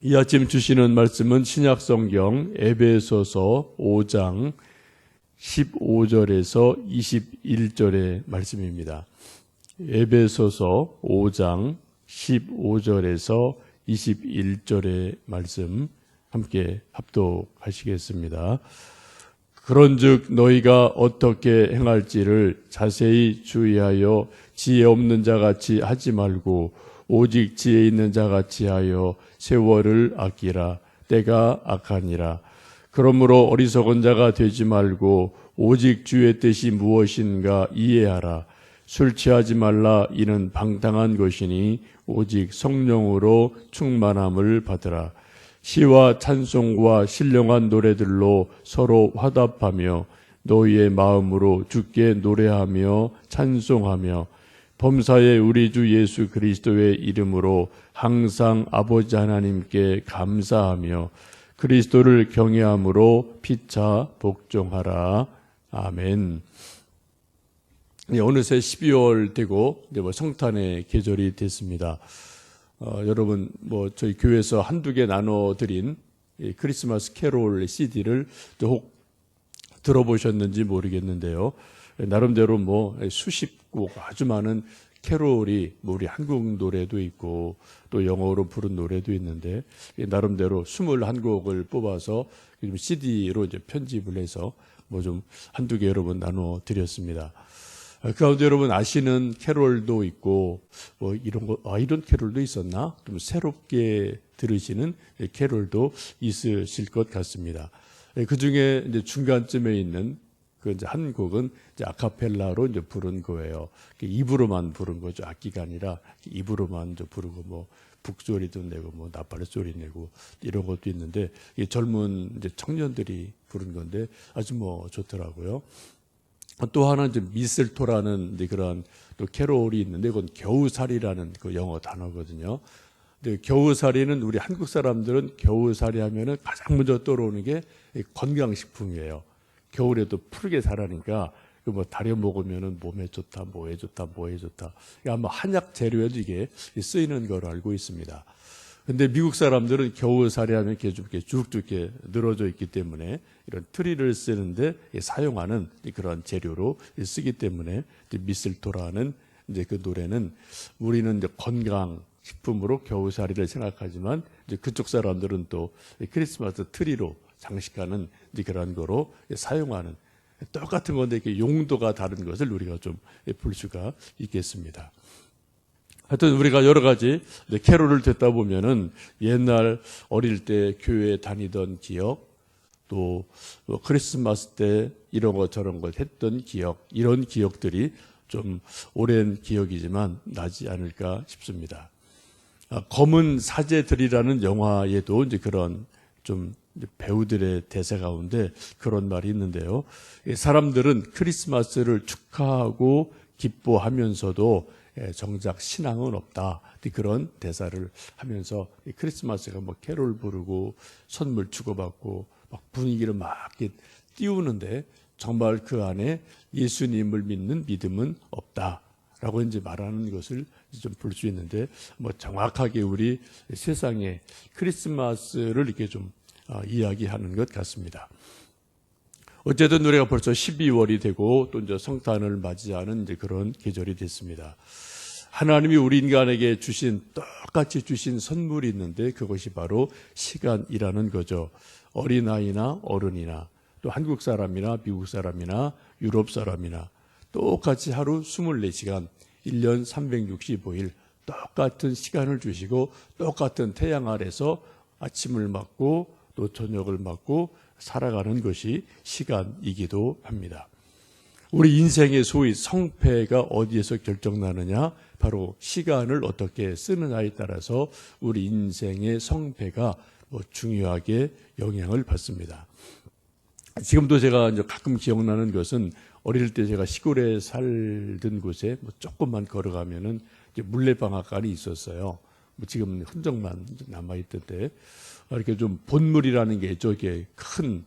이 아침 주시는 말씀은 신약성경 에베소서 5장 15절에서 21절의 말씀입니다. 에베소서 5장 15절에서 21절의 말씀 함께 합독하시겠습니다. 그런즉 너희가 어떻게 행할지를 자세히 주의하여 지혜 없는 자같이 하지 말고 오직 지혜 있는 자같이 하여 세월을 아끼라. 때가 악하니라. 그러므로 어리석은 자가 되지 말고 오직 주의 뜻이 무엇인가 이해하라. 술 취하지 말라. 이는 방탕한 것이니 오직 성령으로 충만함을 받으라. 시와 찬송과 신령한 노래들로 서로 화답하며 너희의 마음으로 주께 노래하며 찬송하며 범사에 우리 주 예수 그리스도의 이름으로 항상 아버지 하나님께 감사하며 그리스도를 경외함으로 피차 복종하라. 아멘. 어느새 12월 되고 이제 성탄의 계절이 됐습니다. 여러분 저희 교회에서 한두 개 나눠드린 크리스마스 캐롤 CD를 혹 들어보셨는지 모르겠는데요. 나름대로 수십 곡 아주 많은 캐롤이 우리 한국 노래도 있고 또 영어로 부른 노래도 있는데 나름대로 21곡을 뽑아서 CD로 이제 편집을 해서 좀 한두 개 여러분 나눠 드렸습니다. 그 가운데 여러분 아시는 캐롤도 있고 이런 캐롤도 있었나? 좀 새롭게 들으시는 캐롤도 있으실 것 같습니다. 그 중에 이제 중간쯤에 있는 이제 한 곡은 이제 아카펠라로 이제 부른 거예요. 입으로만 부른 거죠. 악기가 아니라 입으로만 이제 부르고 북소리도 내고 나팔 소리 내고 이런 것도 있는데 젊은 이제 청년들이 부른 건데 아주 좋더라고요. 또 하나 이제 미슬토라는 이제 그런 또 캐롤이 있는데 그건 겨우살이라는 그 영어 단어거든요. 근데 겨우살이는 우리 한국 사람들은 겨우살이 하면은 가장 먼저 떠오르는 게 건강식품이에요. 겨울에도 푸르게 자라니까 다려 먹으면은 몸에 좋다, 뭐에 좋다. 아마 한약 재료에도 이게 쓰이는 걸로 알고 있습니다. 근데 미국 사람들은 겨우살이 하면 이렇게 좀 쭉쭉 늘어져 있기 때문에 이런 트리를 쓰는데 사용하는 그런 재료로 쓰기 때문에 미슬토라는 이제 그 노래는 우리는 이제 건강 식품으로 겨우살이를 생각하지만 이제 그쪽 사람들은 또 크리스마스 트리로 장식하는 그런 거로 사용하는 똑같은 건데 이렇게 용도가 다른 것을 우리가 좀 볼 수가 있겠습니다. 하여튼 우리가 여러 가지 캐롤을 듣다 보면은 옛날 어릴 때 교회에 다니던 기억, 또 크리스마스 때 이런 것 저런 걸 했던 기억, 이런 기억들이 좀 오랜 기억이지만 나지 않을까 싶습니다. 검은 사제들이라는 영화에도 이제 그런 좀 배우들의 대사 가운데 그런 말이 있는데요. 사람들은 크리스마스를 축하하고 기뻐하면서도 정작 신앙은 없다. 그런 대사를 하면서 크리스마스가 캐롤 부르고 선물 주고받고 분위기를 막 띄우는데 정말 그 안에 예수님을 믿는 믿음은 없다라고 이제 말하는 것을 좀 볼 수 있는데 정확하게 우리 세상의 크리스마스를 이렇게 좀 이야기하는 것 같습니다. 어쨌든 우리가 벌써 12월이 되고 또 이제 성탄을 맞이하는 이제 그런 계절이 됐습니다. 하나님이 우리 인간에게 똑같이 주신 선물이 있는데 그것이 바로 시간이라는 거죠. 어린아이나 어른이나 또 한국 사람이나 미국 사람이나 유럽 사람이나 똑같이 하루 24시간, 1년 365일 똑같은 시간을 주시고 똑같은 태양 아래서 아침을 맞고 또 저녁을 맞고 살아가는 것이 시간이기도 합니다. 우리 인생의 소위 성패가 어디에서 결정나느냐? 바로 시간을 어떻게 쓰느냐에 따라서 우리 인생의 성패가 중요하게 영향을 받습니다. 지금도 제가 이제 가끔 기억나는 것은 어릴 때 제가 시골에 살던 곳에 조금만 걸어가면은 이제 물레방앗간이 있었어요. 지금 흔적만 남아있던데 이렇게 좀 본물이라는 게 저게 큰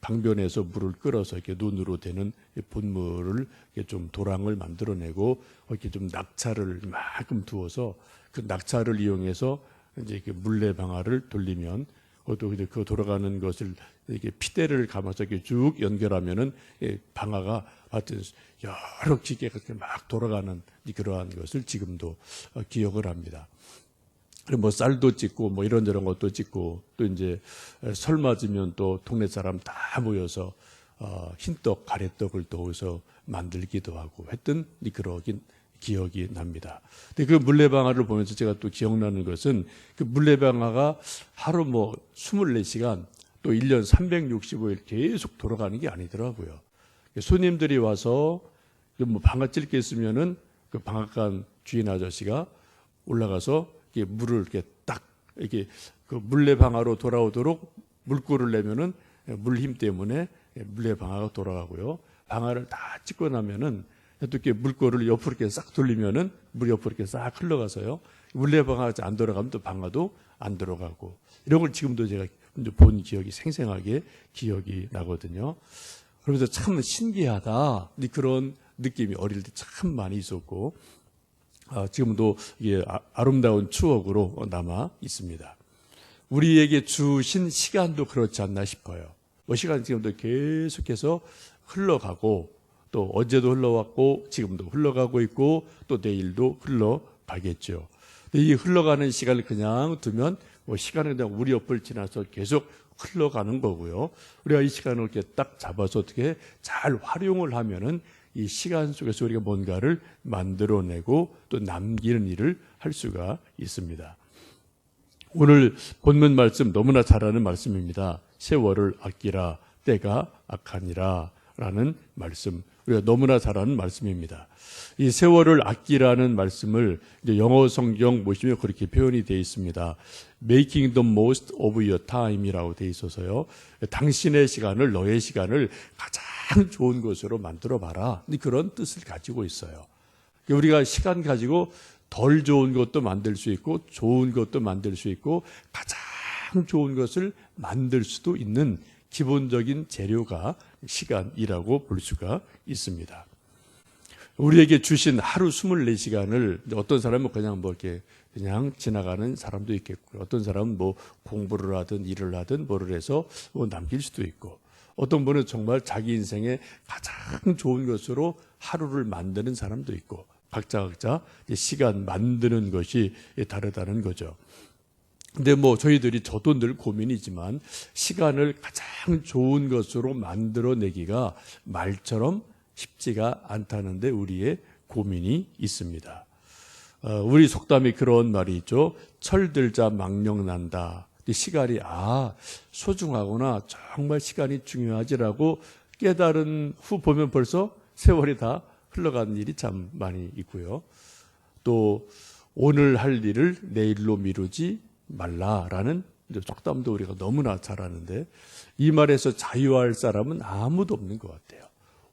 강변에서 물을 끌어서 이렇게 눈으로 되는 본물을 이렇게 좀 도랑을 만들어내고 이렇게 좀 낙차를 이만큼 두어서 그 낙차를 이용해서 이제 그 물레방아를 돌리면 그것도 그 돌아가는 것을 이렇게 피대를 감아서 이렇게 쭉 연결하면은 방아가 하여튼 여러 기계가 막 돌아가는 그러한 것을 지금도 기억을 합니다. 뭐 쌀도 찍고 뭐 이런저런 것도 찍고 또 이제 설 맞으면 또 동네 사람 다 모여서 흰떡 가래떡을 또 거기서 만들기도 하고 했던 그러긴 기억이 납니다. 근데 그 물레방아를 보면서 제가 또 기억나는 것은 그 물레방아가 하루 뭐 24시간 또 1년 365일 계속 돌아가는 게 아니더라고요. 손님들이 와서 뭐 방아 찔게 있으면은 그 방앗간 주인 아저씨가 올라가서 이렇게 물을 이렇게 딱 이렇게 그 물레방아로 돌아오도록 물꼬를 내면은 물 힘 때문에 물레방아가 돌아가고요. 방아를 다 찍고 나면은 또 이렇게 물꼬를 옆으로 이렇게 싹 돌리면은 물이 옆으로 이렇게 싹 흘러가서요. 물레방아가 안 돌아가면 또 방아도 안 들어가고 이런 걸 지금도 제가 본 기억이 생생하게 기억이 나거든요. 그러면서 참 신기하다 그런 느낌이 어릴 때 참 많이 있었고 지금도 이게 아름다운 추억으로 남아 있습니다. 우리에게 주신 시간도 그렇지 않나 싶어요. 뭐 시간 지금도 계속해서 흘러가고 또 어제도 흘러왔고 지금도 흘러가고 있고 또 내일도 흘러가겠죠. 근데 이 흘러가는 시간을 그냥 두면 뭐 시간은 그냥 우리 옆을 지나서 계속 흘러가는 거고요. 우리가 이 시간을 이렇게 딱 잡아서 어떻게 잘 활용을 하면은 이 시간 속에서 우리가 뭔가를 만들어내고 또 남기는 일을 할 수가 있습니다. 오늘 본문 말씀 너무나 잘 아는 말씀입니다. 세월을 아끼라 때가 악하니라 라는 말씀, 우리가 너무나 잘 아는 말씀입니다. 이 세월을 아끼라는 말씀을 이제 영어 성경 보시면 그렇게 표현이 되어 있습니다. Making the most of your time이라고 되어 있어서요. 당신의 시간을, 너의 시간을 가장 좋은 것으로 만들어 봐라. 그런 뜻을 가지고 있어요. 우리가 시간 가지고 덜 좋은 것도 만들 수 있고 좋은 것도 만들 수 있고 가장 좋은 것을 만들 수도 있는 기본적인 재료가 시간이라고 볼 수가 있습니다. 우리에게 주신 하루 24시간을 어떤 사람은 그냥 뭐 이렇게 그냥 지나가는 사람도 있겠고요. 어떤 사람은 뭐 공부를 하든 일을 하든 뭐를 해서 뭐 남길 수도 있고 어떤 분은 정말 자기 인생에 가장 좋은 것으로 하루를 만드는 사람도 있고 각자 시간 만드는 것이 다르다는 거죠. 근데 뭐 저희들이 저도 늘 고민이지만 시간을 가장 좋은 것으로 만들어내기가 말처럼 쉽지가 않다는데 우리의 고민이 있습니다. 우리 속담에 그런 말이 있죠. 철들자 망령난다. 시간이 소중하구나. 정말 시간이 중요하지라고 깨달은 후 보면 벌써 세월이 다 흘러가는 일이 참 많이 있고요. 또 오늘 할 일을 내일로 미루지 말라라는 속담도 우리가 너무나 잘 아는데 이 말에서 자유할 사람은 아무도 없는 것 같아요.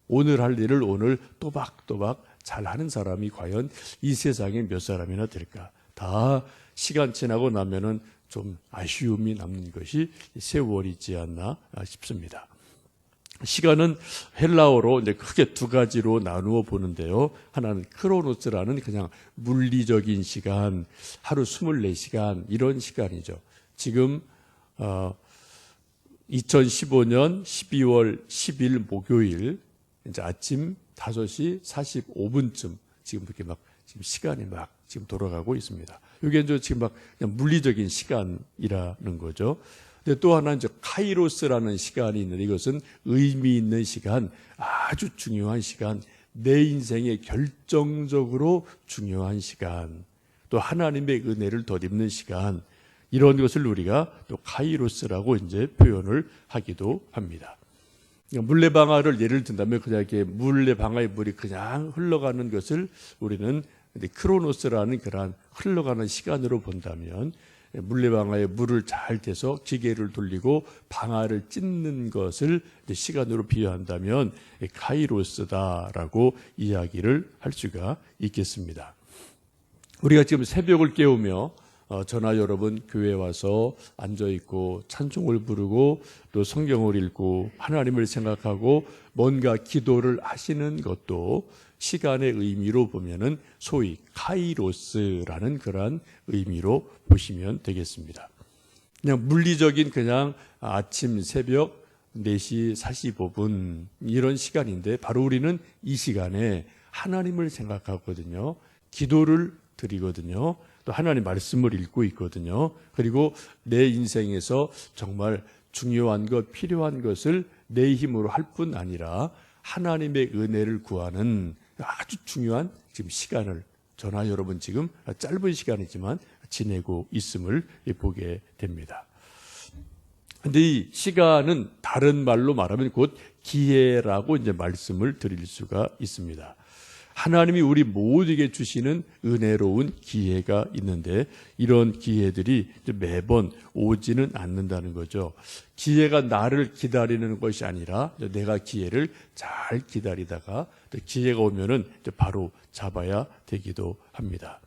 오늘 할 일을 오늘 또박또박 잘하는 사람이 과연 이 세상에 몇 사람이나 될까? 다 시간 지나고 나면은 좀 아쉬움이 남는 것이 세월이지 않나 싶습니다. 시간은 헬라어로 이제 크게 두 가지로 나누어 보는데요. 하나는 크로노스라는 그냥 물리적인 시간, 하루 24시간 이런 시간이죠. 지금 2015년 12월 10일 목요일 이제 아침 5시 45분쯤 지금 이렇게 막 지금 시간이 막 지금 돌아가고 있습니다. 이게 이제 지금 막 그냥 물리적인 시간이라는 거죠. 근데 또 하나는 이제 카이로스라는 시간이 있는데 이것은 의미 있는 시간, 아주 중요한 시간, 내 인생에 결정적으로 중요한 시간, 또 하나님의 은혜를 덧입는 시간, 이런 것을 우리가 또 카이로스라고 이제 표현을 하기도 합니다. 물레방아를 예를 든다면 그냥 이렇게 물레방아의 물이 그냥 흘러가는 것을 우리는 크로노스라는 그러한 흘러가는 시간으로 본다면 물레방아에 물을 잘 대서 기계를 돌리고 방아를 찢는 것을 시간으로 비유한다면 카이로스다라고 이야기를 할 수가 있겠습니다. 우리가 지금 새벽을 깨우며 저나 여러분 교회에 와서 앉아있고 찬송을 부르고 또 성경을 읽고 하나님을 생각하고 뭔가 기도를 하시는 것도 시간의 의미로 보면은 소위 카이로스라는 그러한 의미로 보시면 되겠습니다. 그냥 물리적인 그냥 아침 새벽 4시 45분 이런 시간인데 바로 우리는 이 시간에 하나님을 생각하거든요. 기도를 드리거든요. 또 하나님 말씀을 읽고 있거든요. 그리고 내 인생에서 정말 중요한 것, 필요한 것을 내 힘으로 할 뿐 아니라 하나님의 은혜를 구하는 아주 중요한 지금 시간을 저나 여러분 지금 짧은 시간이지만 지내고 있음을 보게 됩니다. 근데 이 시간은 다른 말로 말하면 곧 기회라고 이제 말씀을 드릴 수가 있습니다. 하나님이 우리 모두에게 주시는 은혜로운 기회가 있는데 이런 기회들이 매번 오지는 않는다는 거죠. 기회가 나를 기다리는 것이 아니라 내가 기회를 잘 기다리다가 기회가 오면은 바로 잡아야 되기도 합니다.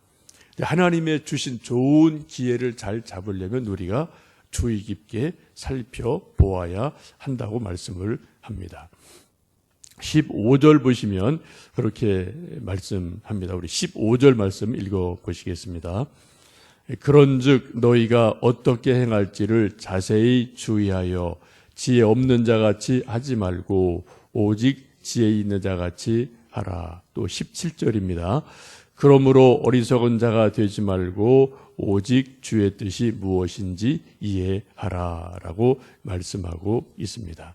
하나님의 주신 좋은 기회를 잘 잡으려면 우리가 주의 깊게 살펴보아야 한다고 말씀을 합니다. 15절 보시면 그렇게 말씀합니다. 우리 15절 말씀 읽어보시겠습니다. 그런즉 너희가 어떻게 행할지를 자세히 주의하여 지혜 없는 자같이 하지 말고 오직 지혜 있는 자같이 하라. 또 17절입니다. 그러므로 어리석은 자가 되지 말고 오직 주의 뜻이 무엇인지 이해하라 라고 말씀하고 있습니다.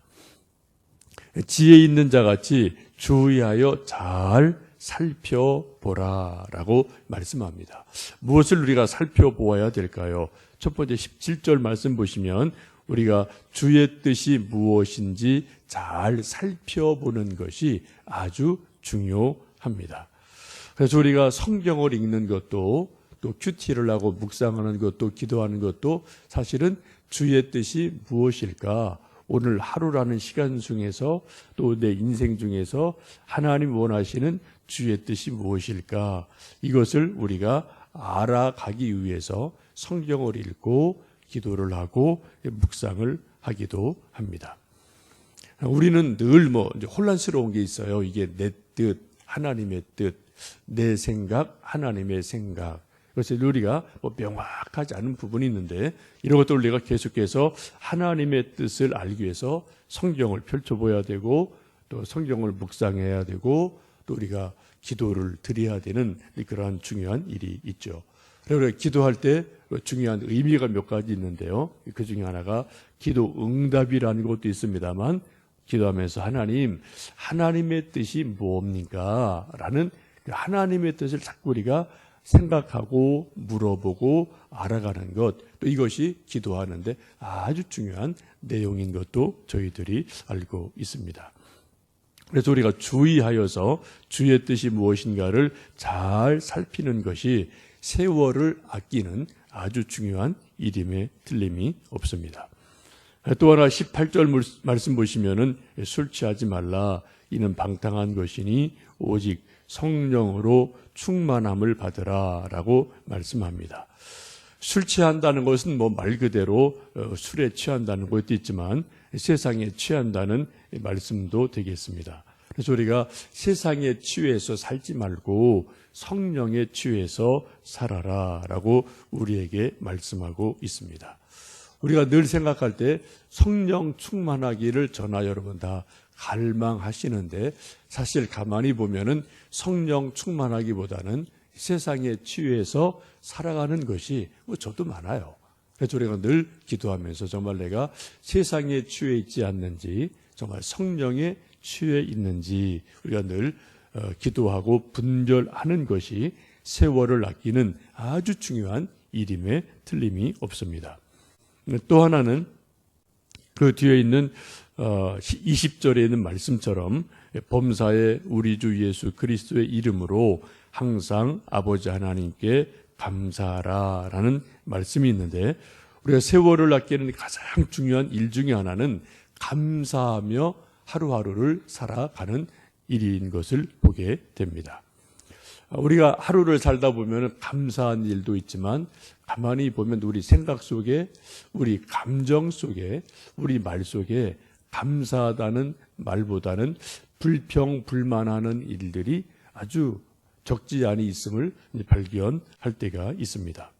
지혜 있는 자같이 주의하여 잘 살펴보라 라고 말씀합니다. 무엇을 우리가 살펴보아야 될까요? 첫 번째 17절 말씀 보시면 우리가 주의 뜻이 무엇인지 잘 살펴보는 것이 아주 중요합니다. 그래서 우리가 성경을 읽는 것도 또 큐티를 하고 묵상하는 것도 기도하는 것도 사실은 주의 뜻이 무엇일까? 오늘 하루라는 시간 중에서 또 내 인생 중에서 하나님 원하시는 주의 뜻이 무엇일까? 이것을 우리가 알아가기 위해서 성경을 읽고 기도를 하고 묵상을 하기도 합니다. 우리는 늘 혼란스러운 게 있어요. 이게 내 뜻, 하나님의 뜻, 내 생각, 하나님의 생각. 그래서 우리가 명확하지 않은 부분이 있는데 이런 것들 우리가 계속해서 하나님의 뜻을 알기 위해서 성경을 펼쳐보아야 되고 또 성경을 묵상해야 되고 또 우리가 기도를 드려야 되는 그러한 중요한 일이 있죠. 그래서 기도할 때 중요한 의미가 몇 가지 있는데요. 그 중에 하나가 기도 응답이라는 것도 있습니다만 기도하면서 하나님의 뜻이 뭡니까? 라는 하나님의 뜻을 자꾸 우리가 생각하고 물어보고 알아가는 것, 또 이것이 기도하는데 아주 중요한 내용인 것도 저희들이 알고 있습니다. 그래서 우리가 주의하여서 주의 뜻이 무엇인가를 잘 살피는 것이 세월을 아끼는 아주 중요한 일임에 틀림이 없습니다. 또 하나 18절 말씀 보시면은 술 취하지 말라 이는 방탕한 것이니 오직 성령으로 충만함을 받으라 라고 말씀합니다. 술 취한다는 것은 말 그대로 술에 취한다는 것도 있지만 세상에 취한다는 말씀도 되겠습니다. 그래서 우리가 세상에 취해서 살지 말고 성령에 취해서 살아라 라고 우리에게 말씀하고 있습니다. 우리가 늘 생각할 때 성령 충만하기를 저나 여러분 다 갈망하시는데 사실 가만히 보면은 성령 충만하기보다는 세상에 취해서 살아가는 것이 저도 많아요. 그래서 우리가 늘 기도하면서 정말 내가 세상에 취해 있지 않는지 정말 성령에 취해 있는지 우리가 늘 기도하고 분별하는 것이 세월을 아끼는 아주 중요한 일임에 틀림이 없습니다. 또 하나는 그 뒤에 있는 20절에 있는 말씀처럼 범사에 우리 주 예수 그리스도의 이름으로 항상 아버지 하나님께 감사하라라는 말씀이 있는데 우리가 세월을 아끼는 가장 중요한 일 중에 하나는 감사하며 하루하루를 살아가는 일인 것을 보게 됩니다. 우리가 하루를 살다 보면 감사한 일도 있지만 가만히 보면 우리 생각 속에 우리 감정 속에 우리 말 속에 감사하다는 말보다는 불평 불만하는 일들이 아주 적지 않이 있음을 발견할 때가 있습니다.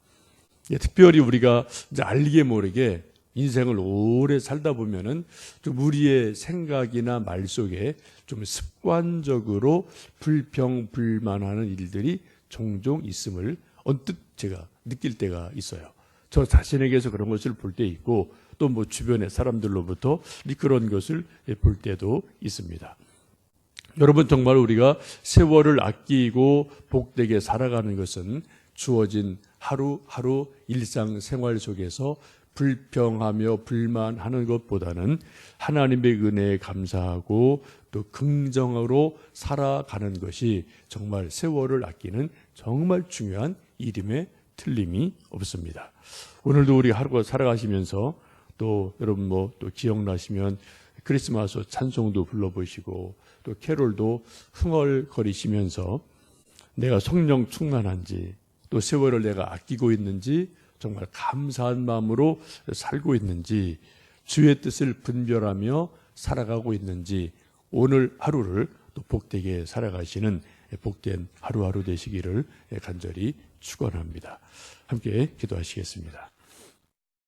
특별히 우리가 이제 알게 모르게 인생을 오래 살다 보면은 좀 우리의 생각이나 말 속에 좀 습관적으로 불평불만하는 일들이 종종 있음을 언뜻 제가 느낄 때가 있어요. 저 자신에게서 그런 것을 볼 때 있고 또 뭐 주변의 사람들로부터 그런 것을 볼 때도 있습니다. 여러분, 정말 우리가 세월을 아끼고 복되게 살아가는 것은 주어진 하루하루 일상생활 속에서 불평하며 불만하는 것보다는 하나님의 은혜에 감사하고 또 긍정으로 살아가는 것이 정말 세월을 아끼는 정말 중요한 일임에 틀림이 없습니다. 오늘도 우리 하루가 살아가시면서 또 여러분 뭐 또 기억나시면 크리스마스 찬송도 불러보시고 또 캐롤도 흥얼거리시면서 내가 성령 충만한지 또 세월을 내가 아끼고 있는지 정말 감사한 마음으로 살고 있는지 주의 뜻을 분별하며 살아가고 있는지 오늘 하루를 또 복되게 살아가시는 복된 하루하루 되시기를 간절히 축원합니다. 함께 기도하시겠습니다.